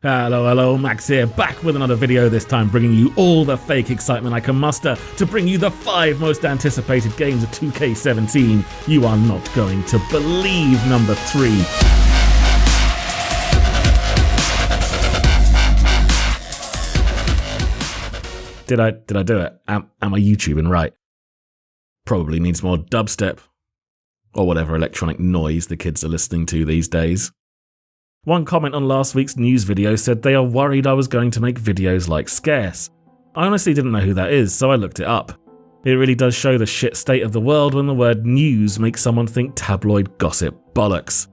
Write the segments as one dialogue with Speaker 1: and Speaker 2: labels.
Speaker 1: Hello, Max here, back with another video, this time bringing you all the fake excitement I can muster to bring you the 5 most anticipated games of 2K17. You are not going to believe number 3. Did I do it? Am I YouTubing right? Probably needs more dubstep. Or whatever electronic noise the kids are listening to these days. One comment on last week's news video said they are worried I was going to make videos like Scarce. I honestly didn't know who that is, so I looked it up. It really does show the shit state of the world when the word news makes someone think tabloid gossip bollocks.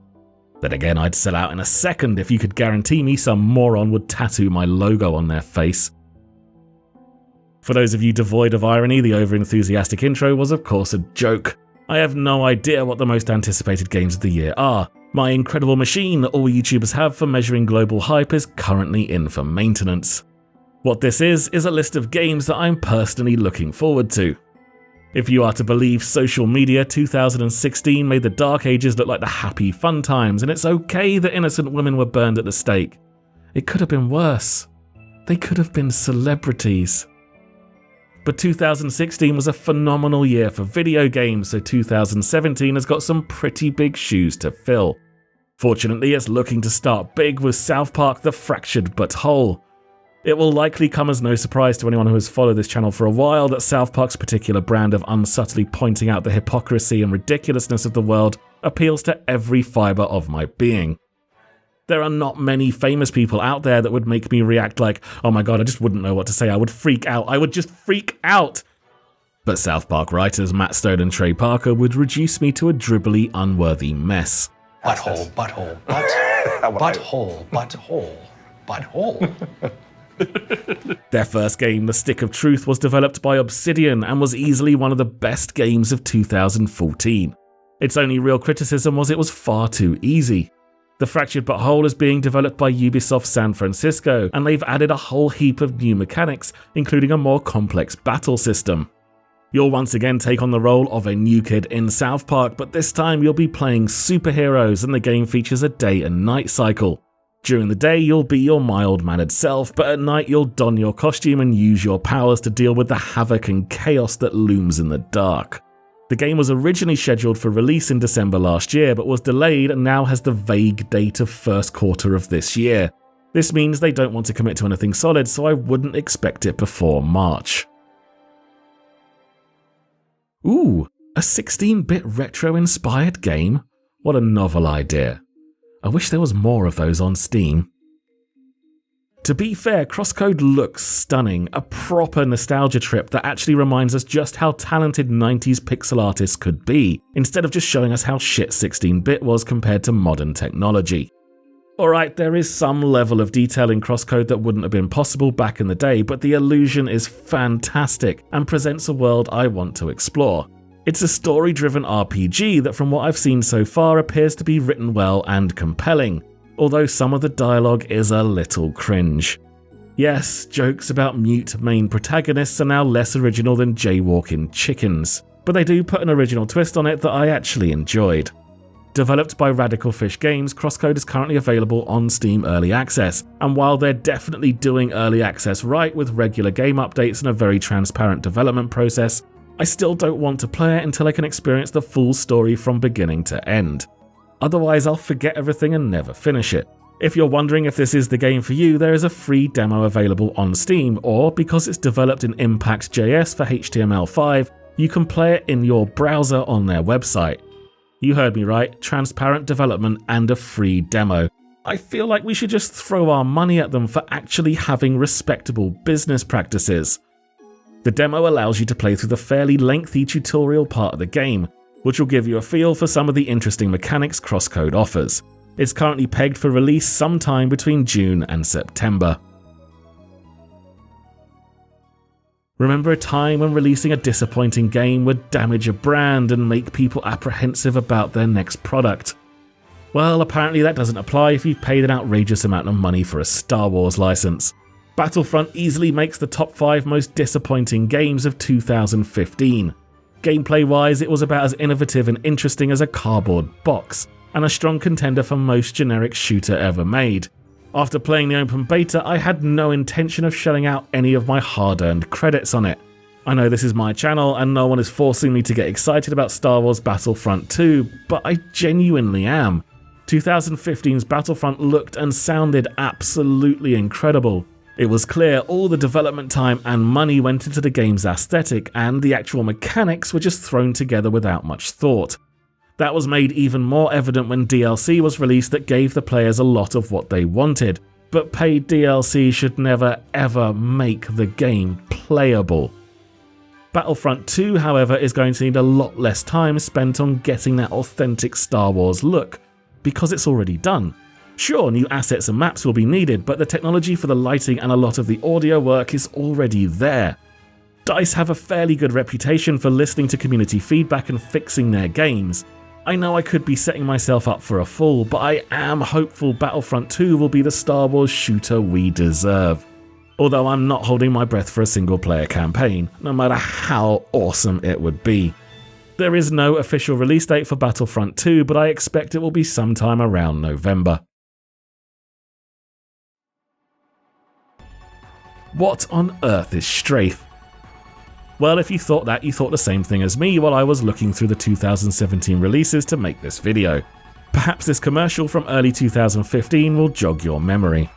Speaker 1: Then again, I'd sell out in a second if you could guarantee me some moron would tattoo my logo on their face. For those of you devoid of irony, the over-enthusiastic intro was of course a joke. I have no idea what the most anticipated games of the year are. My incredible machine that all YouTubers have for measuring global hype is currently in for maintenance. What this is a list of games that I'm personally looking forward to. If you are to believe social media, 2016 made the Dark Ages look like the happy fun times, and it's okay that innocent women were burned at the stake. It could have been worse. They could have been celebrities. But 2016 was a phenomenal year for video games, so 2017 has got some pretty big shoes to fill. Fortunately, it's looking to start big with South Park: The Fractured But Whole. It will likely come as no surprise to anyone who has followed this channel for a while that South Park's particular brand of unsubtly pointing out the hypocrisy and ridiculousness of the world appeals to every fibre of my being. There are not many famous people out there that would make me react like, oh my god, I just wouldn't know what to say, I would freak out, I would just freak out. But South Park writers Matt Stone and Trey Parker would reduce me to a dribbly, unworthy mess.
Speaker 2: Butthole.
Speaker 1: Their first game, The Stick of Truth, was developed by Obsidian and was easily one of the best games of 2014. Its only real criticism was it was far too easy. The Fractured But Whole is being developed by Ubisoft San Francisco, and they've added a whole heap of new mechanics, including a more complex battle system. You'll once again take on the role of a new kid in South Park, but this time you'll be playing superheroes and the game features a day and night cycle. During the day you'll be your mild-mannered self, but at night you'll don your costume and use your powers to deal with the havoc and chaos that looms in the dark. The game was originally scheduled for release in December last year, but was delayed and now has the vague date of first quarter of this year. This means they don't want to commit to anything solid, so I wouldn't expect it before March. Ooh, a 16-bit retro-inspired game? What a novel idea. I wish there was more of those on Steam. To be fair, Crosscode looks stunning, a proper nostalgia trip that actually reminds us just how talented 90s pixel artists could be, instead of just showing us how shit 16-bit was compared to modern technology. Alright, there is some level of detail in Crosscode that wouldn't have been possible back in the day, but the illusion is fantastic and presents a world I want to explore. It's a story-driven RPG that, from what I've seen so far, appears to be written well and compelling, although some of the dialogue is a little cringe. Yes, jokes about mute main protagonists are now less original than jaywalking chickens, but they do put an original twist on it that I actually enjoyed. Developed by Radical Fish Games, Crosscode is currently available on Steam Early Access, and while they're definitely doing Early Access right with regular game updates and a very transparent development process, I still don't want to play it until I can experience the full story from beginning to end. Otherwise, I'll forget everything and never finish it. If you're wondering if this is the game for you, there is a free demo available on Steam, or because it's developed in Impact.js for HTML5, you can play it in your browser on their website. You heard me right, transparent development and a free demo. I feel like we should just throw our money at them for actually having respectable business practices. The demo allows you to play through the fairly lengthy tutorial part of the game, which will give you a feel for some of the interesting mechanics Crosscode offers. It's currently pegged for release sometime between June and September. Remember a time when releasing a disappointing game would damage a brand and make people apprehensive about their next product? Well, apparently that doesn't apply if you've paid an outrageous amount of money for a Star Wars license. Battlefront easily makes the top 5 most disappointing games of 2015. Gameplay-wise, it was about as innovative and interesting as a cardboard box, and a strong contender for most generic shooter ever made. After playing the open beta, I had no intention of shelling out any of my hard-earned credits on it. I know this is my channel and no one is forcing me to get excited about Star Wars Battlefront 2, but I genuinely am. 2015's Battlefront looked and sounded absolutely incredible. It was clear all the development time and money went into the game's aesthetic, and the actual mechanics were just thrown together without much thought. That was made even more evident when DLC was released that gave the players a lot of what they wanted, but paid DLC should never ever make the game playable. Battlefront 2, however, is going to need a lot less time spent on getting that authentic Star Wars look, because it's already done. Sure, new assets and maps will be needed, but the technology for the lighting and a lot of the audio work is already there. DICE have a fairly good reputation for listening to community feedback and fixing their games. I know I could be setting myself up for a fall, but I am hopeful Battlefront 2 will be the Star Wars shooter we deserve. Although I'm not holding my breath for a single player campaign, no matter how awesome it would be. There is no official release date for Battlefront 2, but I expect it will be sometime around November. What on earth is Strafe? Well, if you thought that, you thought the same thing as me while I was looking through the 2017 releases to make this video. Perhaps this commercial from early 2015 will jog your memory.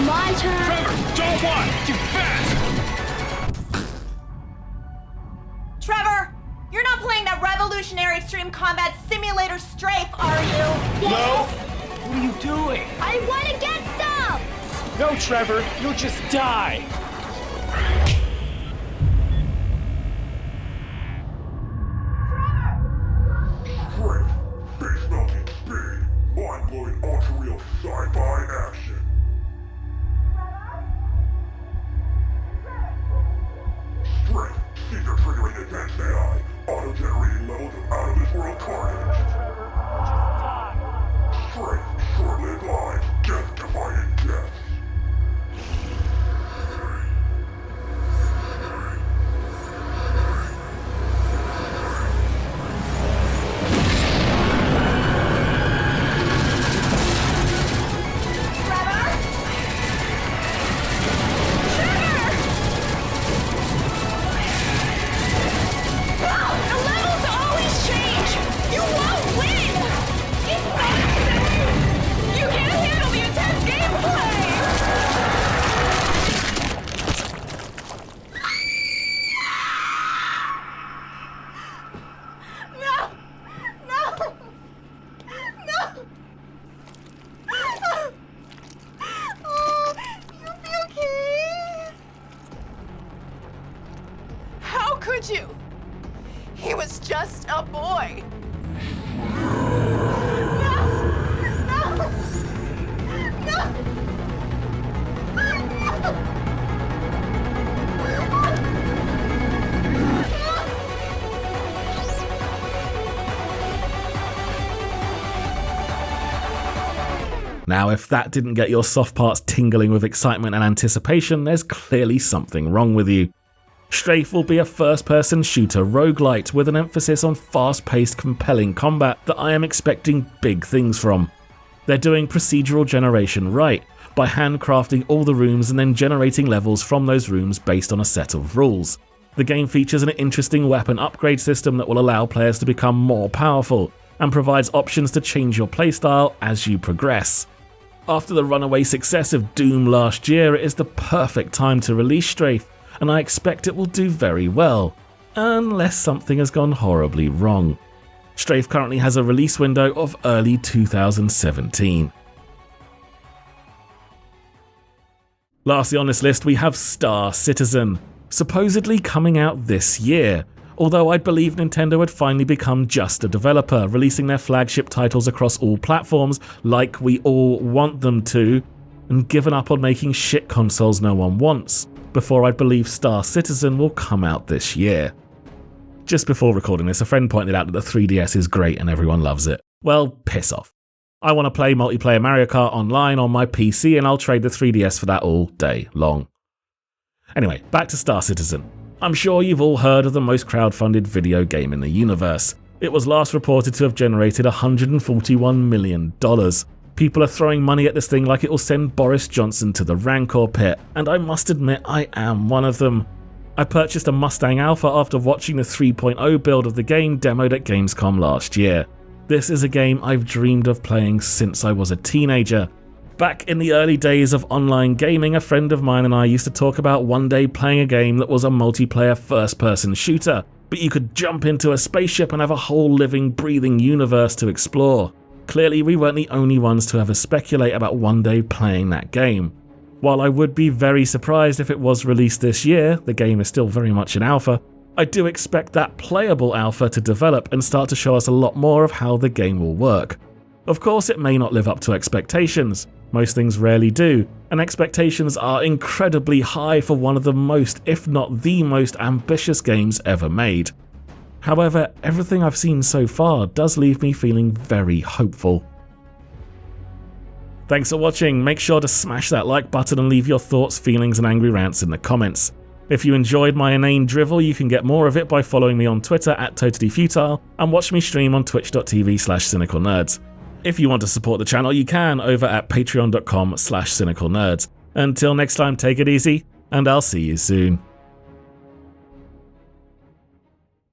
Speaker 2: My turn.
Speaker 3: Trevor, don't want! Too fast!
Speaker 2: Trevor, you're not playing that revolutionary extreme combat simulator Strafe, are you?
Speaker 3: No! What are you doing?
Speaker 2: I want to get some!
Speaker 3: No, Trevor, you'll just die!
Speaker 4: Strafe, base-melting speed, mind-blowing ultra-real sci-fi action. Strafe, seeker-triggering advanced AI, auto-generating levels of out-of-this-world carnage. Strafe, short-lived lives, death-defying death.
Speaker 2: Could you? He was just a boy.
Speaker 1: Now, if that didn't get your soft parts tingling with excitement and anticipation, there's clearly something wrong with you. Strafe will be a first-person shooter roguelite with an emphasis on fast-paced, compelling combat that I am expecting big things from. They're doing procedural generation right, by handcrafting all the rooms and then generating levels from those rooms based on a set of rules. The game features an interesting weapon upgrade system that will allow players to become more powerful, and provides options to change your playstyle as you progress. After the runaway success of Doom last year, it is the perfect time to release Strafe, and I expect it will do very well, unless something has gone horribly wrong. Strafe currently has a release window of early 2017. Lastly on this list we have Star Citizen, supposedly coming out this year, although I'd believe Nintendo had finally become just a developer, releasing their flagship titles across all platforms like we all want them to, and given up on making shit consoles no one wants, before I'd believe Star Citizen will come out this year. Just before recording this, a friend pointed out that the 3DS is great and everyone loves it. Well, piss off. I want to play multiplayer Mario Kart online on my PC, and I'll trade the 3DS for that all day long. Anyway, back to Star Citizen. I'm sure you've all heard of the most crowdfunded video game in the universe. It was last reported to have generated $141 million. People are throwing money at this thing like it will send Boris Johnson to the Rancor pit, and I must admit I am one of them. I purchased a Mustang Alpha after watching the 3.0 build of the game demoed at Gamescom last year. This is a game I've dreamed of playing since I was a teenager. Back in the early days of online gaming, a friend of mine and I used to talk about one day playing a game that was a multiplayer first-person shooter, but you could jump into a spaceship and have a whole living, breathing universe to explore. Clearly, we weren't the only ones to ever speculate about one day playing that game. While I would be very surprised if it was released this year, the game is still very much in alpha, I do expect that playable alpha to develop and start to show us a lot more of how the game will work. Of course, it may not live up to expectations. Most things rarely do, and expectations are incredibly high for one of the most, if not the most, ambitious games ever made. However, everything I've seen so far does leave me feeling very hopeful. Thanks for watching. Make sure to smash that like button and leave your thoughts, feelings and angry rants in the comments. If you enjoyed my inane drivel, you can get more of it by following me on Twitter @TotallyFutile and watch me stream on twitch.tv/cynicalnerds. If you want to support the channel, you can over at patreon.com/cynicalnerds. Until next time, take it easy, and I'll see you soon.